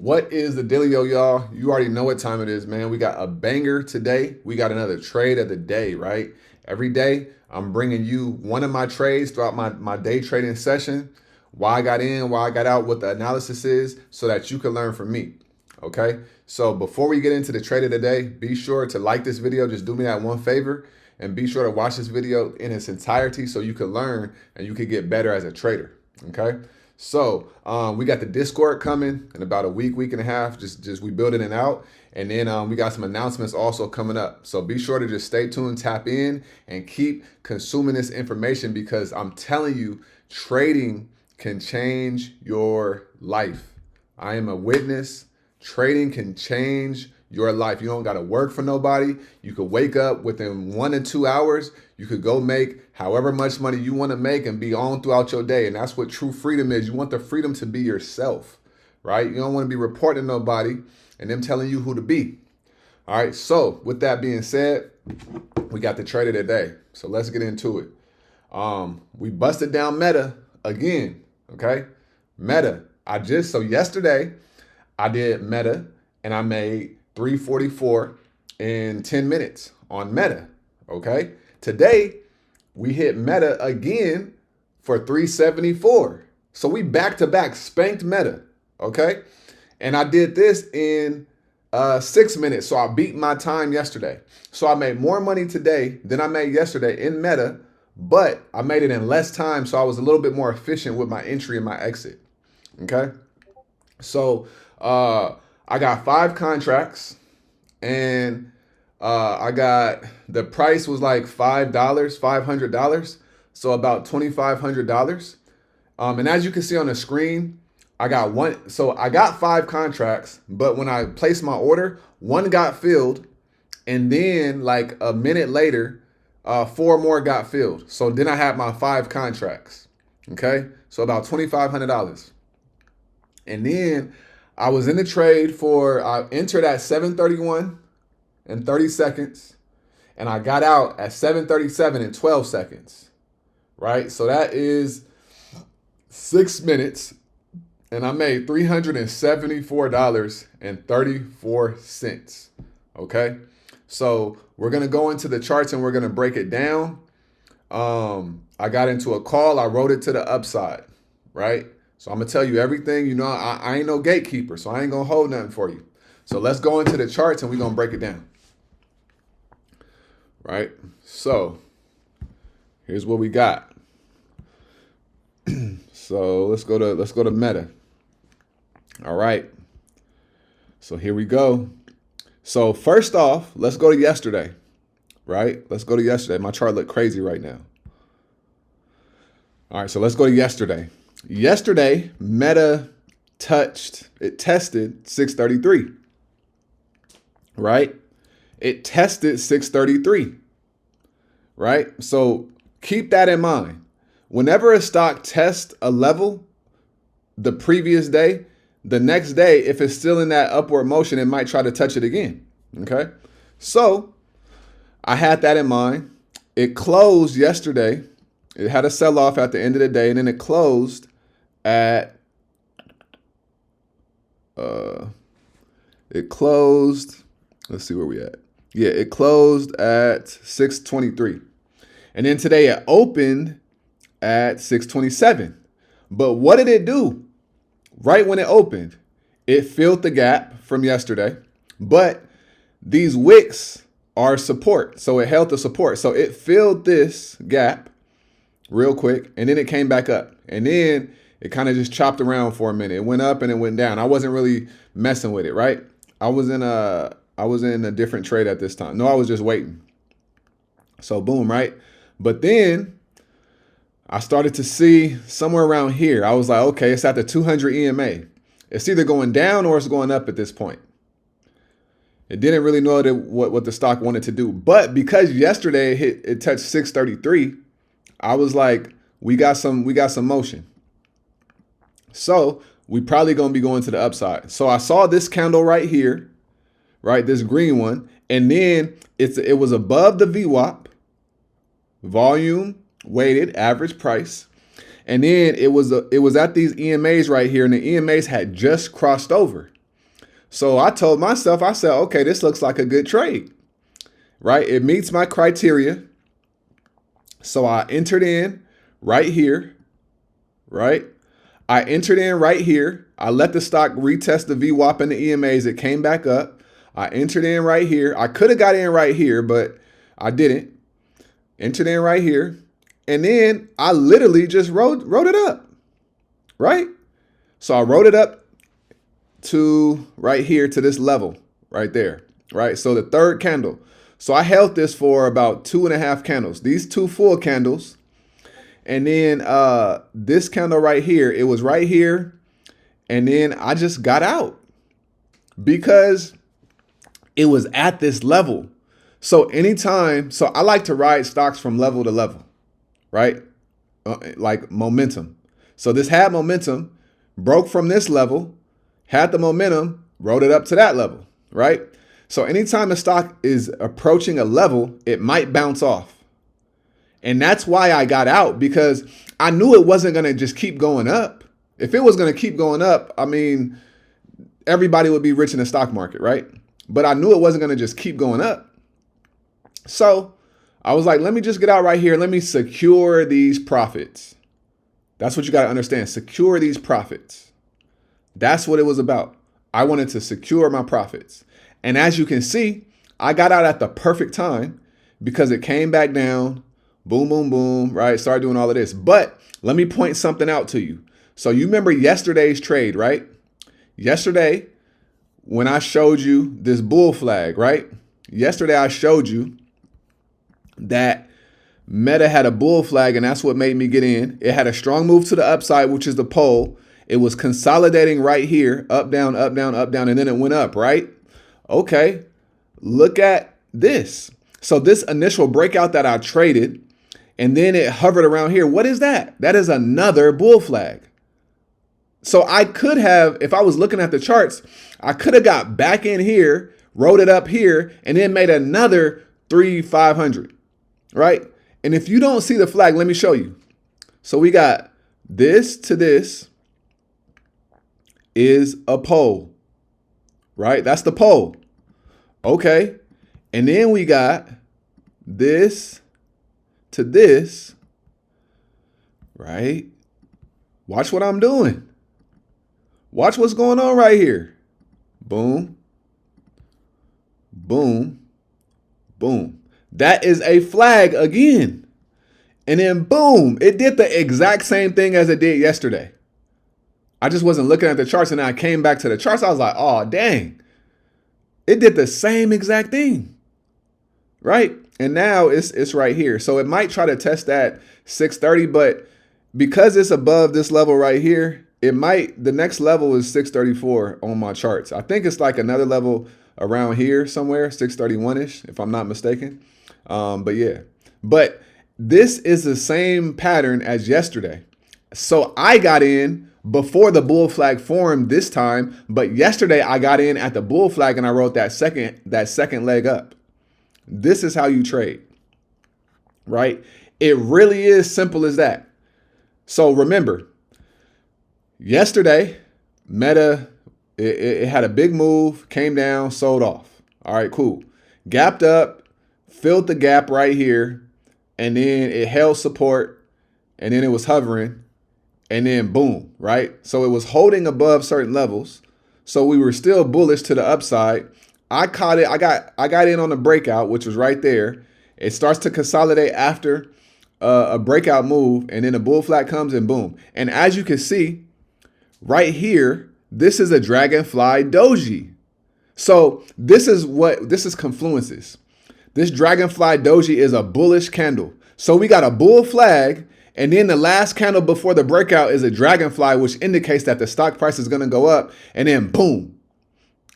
What is the dealio, y'all? You already know what time it is, man. We got a banger today. We got another trade of the day, right? Every day, I'm bringing you one of my trades throughout my day trading session, why I got in, why I got out, what the analysis is, so that you can learn from me, okay? So before we get into the trade of the day, be sure to like this video. Just do me that one favor and be sure to watch this video in its entirety so you can learn and you can get better as a trader, okay? So we got the Discord coming in about a week and a half. Just we building it out, and then we got some announcements also coming up. So be sure to just stay tuned, tap in, and keep consuming this information because I'm telling you, trading can change your life. I am a witness. Trading can change your life. You don't got to work for nobody. You could wake up within 1 to 2 hours. You could go make however much money you want to make and be on throughout your day. And that's what true freedom is. You want the freedom to be yourself, right? You don't want to be reporting to nobody and them telling you who to be. All right. So with that being said, we got the trade of the day. So let's get into it. We busted down Meta again. Okay. Meta. So yesterday I did Meta and I made 344 in 10 minutes on Meta. Okay. Today we hit Meta again for 374. So we back to back spanked Meta. Okay. And I did this in 6 minutes. So I beat my time yesterday. So I made more money today than I made yesterday in Meta, but I made it in less time. So I was a little bit more efficient with my entry and my exit. Okay. So I got 5 contracts and I got, the price was like $500, so about $2,500. And as you can see on the screen, I got 5 contracts, but when I placed my order, one got filled, and then like a minute later, 4 more got filled. So then I had my 5 contracts. Okay, so about $2,500, and then I was in the trade I entered at 7:31 and 30 seconds, and I got out at 7:37 and 12 seconds, right? So that is 6 minutes, and I made $374.34, okay? So we're going to go into the charts and we're going to break it down. I got into a call. I wrote it to the upside, right? So I'm going to tell you everything. You know, I ain't no gatekeeper, so I ain't going to hold nothing for you. So let's go into the charts and we're going to break it down. Right? So here's what we got. So let's go to Meta. All right. So here we go. So first off, let's go to yesterday. Right? Let's go to yesterday. My chart looked crazy right now. All right, so let's go to yesterday. Yesterday, Meta tested 633, right? It tested 633, right? So keep that in mind. Whenever a stock tests a level the previous day, the next day, if it's still in that upward motion, it might try to touch it again, okay? So I had that in mind. It closed yesterday. It had a sell-off at the end of the day, and then it closed at let's see where we at. Yeah, it closed at 623. And then today it opened at 627. But what did it do? Right when it opened, it filled the gap from yesterday, but these wicks are support. So it held the support. So it filled this gap real quick, and then it came back up. And then it kind of just chopped around for a minute. It went up and it went down. I wasn't really messing with it, right? I was in a different trade at this time. No, I was just waiting. So boom, right? But then I started to see somewhere around here. I was like, okay, it's at the 200 EMA. It's either going down or it's going up at this point. It didn't really know what the stock wanted to do. But because yesterday it touched 633, I was like, we got some motion. So we probably going to be going to the upside. So I saw this candle right here, right? This green one. And then it was above the VWAP, volume weighted average price. And then it was at these EMAs right here, and the EMAs had just crossed over. So I told myself, I said, okay, this looks like a good trade, right? It meets my criteria. So I entered in right here, right? I entered in right here. I let the stock retest the VWAP and the EMAs. It came back up. I entered in right here. I could have got in right here, but I didn't. Entered in right here. And then I literally just wrote it up, right? So I wrote it up to right here to this level right there, right? So the third candle. So I held this for about 2.5 candles. These 2 full candles. And then this candle right here, it was right here. And then I just got out because it was at this level. So anytime, so I like to ride stocks from level to level, right? Like momentum. So this had momentum, broke from this level, had the momentum, rode it up to that level, right? So anytime a stock is approaching a level, it might bounce off. And that's why I got out, because I knew it wasn't going to just keep going up. If it was going to keep going up, I mean, everybody would be rich in the stock market, right? But I knew it wasn't going to just keep going up. So I was like, let me just get out right here. Let me secure these profits. That's what you got to understand. Secure these profits. That's what it was about. I wanted to secure my profits. And as you can see, I got out at the perfect time because it came back down. Boom, boom, boom, right? Started doing all of this. But let me point something out to you. So you remember yesterday's trade, right? Yesterday, when I showed you this bull flag, right? Yesterday, I showed you that Meta had a bull flag, and that's what made me get in. It had a strong move to the upside, which is the pole. It was consolidating right here, up, down, up, down, up, down, and then it went up, right? Okay, look at this. So this initial breakout that I traded, and then it hovered around here. What is that? That is another bull flag. So I could have, if I was looking at the charts, I could have got back in here, rode it up here, and then made another 3,500, right? And if you don't see the flag, let me show you. So we got this to this is a pole, right? That's the pole. Okay. And then we got this to this, right? Watch what I'm doing. Watch what's going on right here. Boom, boom, boom. That is a flag again. And then boom, it did the exact same thing as it did yesterday. I just wasn't looking at the charts, and I came back to the charts. I was like, oh, dang. It did the same exact thing, right? And now it's right here. So it might try to test that 630, but because it's above this level right here, it might, the next level is 634 on my charts. I think it's like another level around here somewhere, 631-ish, if I'm not mistaken. But yeah, but this is the same pattern as yesterday. So I got in before the bull flag formed this time, but yesterday I got in at the bull flag and I wrote that second leg up. This is how you trade, right? It really is simple as that. So remember, yesterday, Meta, it had a big move, came down, sold off. All right, cool. Gapped up, filled the gap right here, and then it held support, and then it was hovering, and then boom, right? So it was holding above certain levels. So we were still bullish to the upside. I caught it. I got in on the breakout, which was right there. It starts to consolidate after a breakout move, and then a bull flag comes and boom. And as you can see, right here, this is a Dragonfly Doji. So this is confluences. This Dragonfly Doji is a bullish candle. So we got a bull flag, and then the last candle before the breakout is a Dragonfly, which indicates that the stock price is going to go up, and then boom.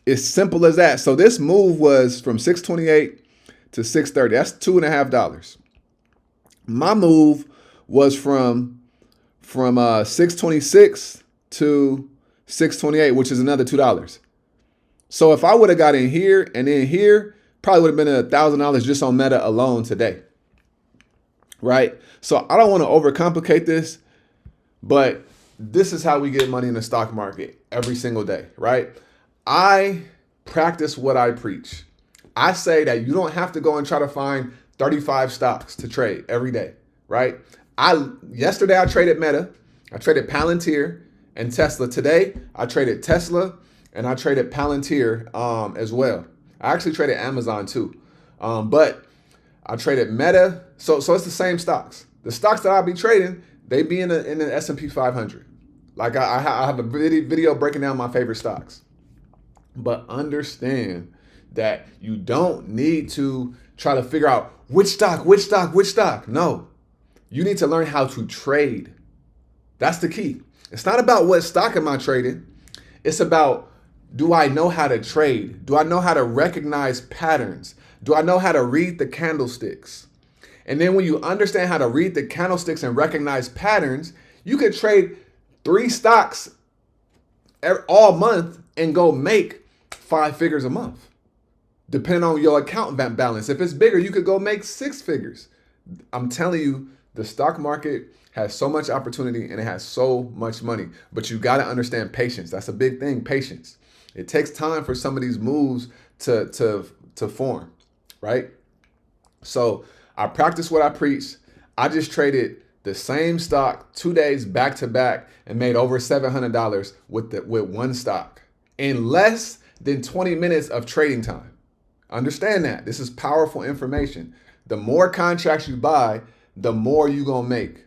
It's simple as that. So this move was from 628 to 630. That's $2.50. My move was from 626 to 628, which is another $2. So if I would have got in here and in here, probably would have been $1,000 just on Meta alone today, right? So I don't want to overcomplicate this, but this is how we get money in the stock market every single day, right? I practice what I preach. I say that you don't have to go and try to find 35 stocks to trade every day, right? Yesterday I traded Meta, I traded Palantir and Tesla. Today I traded Tesla and I traded Palantir as well. I actually traded Amazon too, but I traded Meta. So it's the same stocks. The stocks that I'll be trading, they be in the S&P 500. Like I have a video breaking down my favorite stocks. But understand that you don't need to try to figure out which stock. No, you need to learn how to trade. That's the key. It's not about what stock am I trading. It's about, do I know how to trade? Do I know how to recognize patterns? Do I know how to read the candlesticks? And then when you understand how to read the candlesticks and recognize patterns, you could trade 3 stocks all month and go make 5 figures a month, depending on your account balance. If it's bigger, you could go make 6 figures. I'm telling you, the stock market has so much opportunity and it has so much money, but you got to understand patience. That's a big thing, patience. It takes time for some of these moves to form, right? So I practice what I preach. I just traded the same stock 2 days back to back and made over $700 with one stock in less than 20 minutes of trading time. Understand that. This is powerful information. The more contracts you buy, the more you're going to make,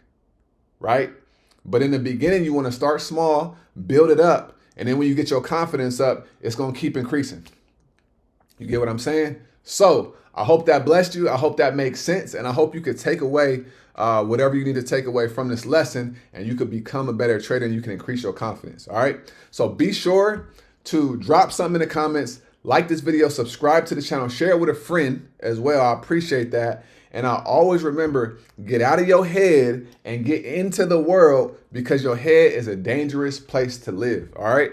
right? But in the beginning, you want to start small, build it up, and then when you get your confidence up, it's going to keep increasing. You get what I'm saying? So I hope that blessed you. I hope that makes sense. And I hope you could take away whatever you need to take away from this lesson, and you could become a better trader and you can increase your confidence. All right. So be sure to drop something in the comments, like this video, subscribe to the channel, share it with a friend as well. I appreciate that. And I always remember, get out of your head and get into the world, because your head is a dangerous place to live. All right.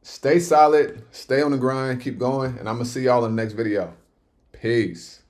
Stay solid, stay on the grind, keep going, and I'm going to see y'all in the next video. Peace.